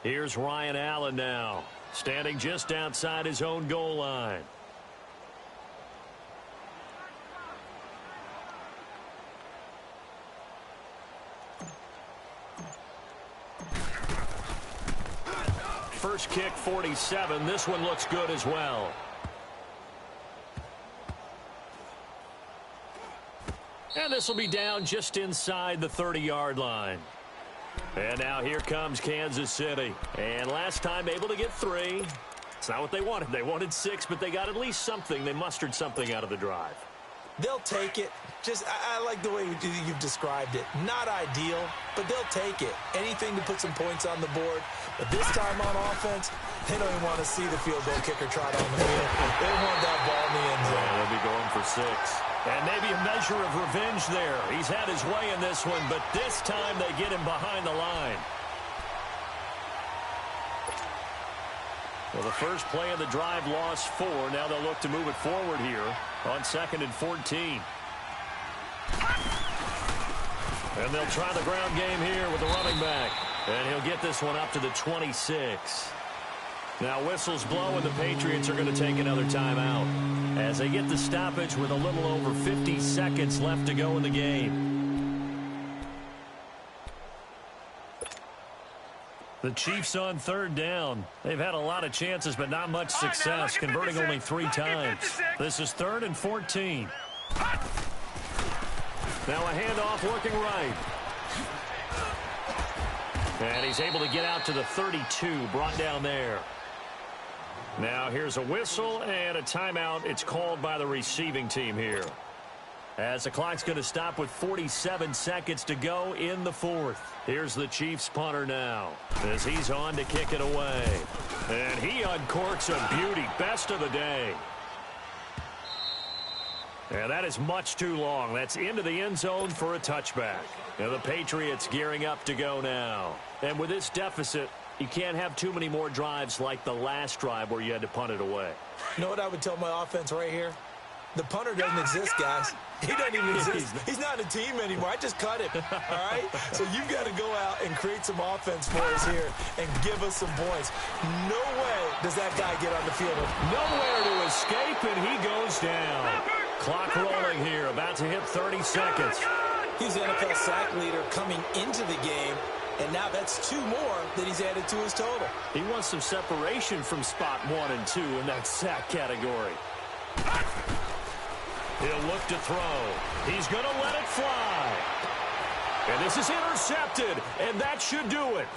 Here's Ryan Allen now, standing just outside his own goal line. First kick, 47. This one looks good as well. And this will be down just inside the 30-yard line. And now here comes Kansas City. And last time able to get 3. It's not what they wanted. They wanted 6, but they got at least something. They mustered something out of the drive. They'll take it. I like the way you've described it. Not ideal, but they'll take it. Anything to put some points on the board. But this time on offense, they don't even want to see the field goal kicker trot on the field. They want that ball in the end zone. Yeah, they'll be going for 6. And maybe a measure of revenge there. He's had his way in this one, but this time they get him behind the line. Well, the first play of the drive lost 4. Now they'll look to move it forward here on 2nd and 14. And they'll try the ground game here with the running back. And he'll get this one up to the 26. Now whistles blow and the Patriots are going to take another timeout as they get the stoppage with a little over 50 seconds left to go in the game. The Chiefs on 3rd down. They've had a lot of chances, but not much success, converting only 3 times. This is 3rd and 14. Now a handoff working right. And he's able to get out to the 32, brought down there. Now here's a whistle and a timeout. It's called by the receiving team here. As the clock's going to stop with 47 seconds to go in the 4th. Here's the Chiefs punter now as he's on to kick it away. And he uncorks a beauty. Best of the day. And that is much too long. That's into the end zone for a touchback. Now the Patriots gearing up to go now. And with this deficit, you can't have too many more drives like the last drive where you had to punt it away. You know what I would tell my offense right here? The punter doesn't exist, guys. He doesn't even exist. He's not a team anymore. I just cut him, all right? So you've got to go out and create some offense for us here and give us some points. No way does that guy get on the field. Nowhere to escape, and he goes down. Clock rolling here, about to hit 30 seconds. He's the NFL sack leader coming into the game, and now that's 2 more that he's added to his total. He wants some separation from spot 1 and 2 in that sack category. He'll look to throw. He's going to let it fly. And this is intercepted, and that should do it.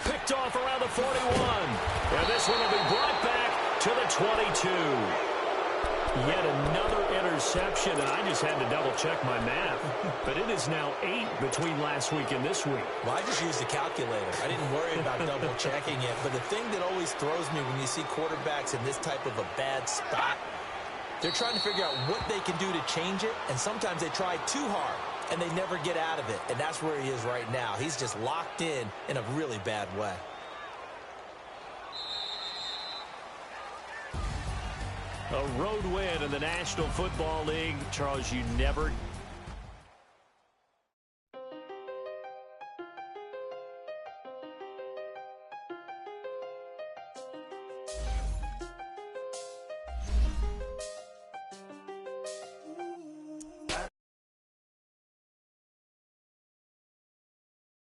Picked off around the 41. And this one will be brought back to the 22. Yet another interception, and I just had to double-check my math. But it is now 8 between last week and this week. Well, I just used a calculator. I didn't worry about double-checking it. But the thing that always throws me when you see quarterbacks in this type of a bad spot, they're trying to figure out what they can do to change it, and sometimes they try too hard, and they never get out of it. And that's where he is right now. He's just locked in a really bad way. A road win in the National Football League. Charles, you never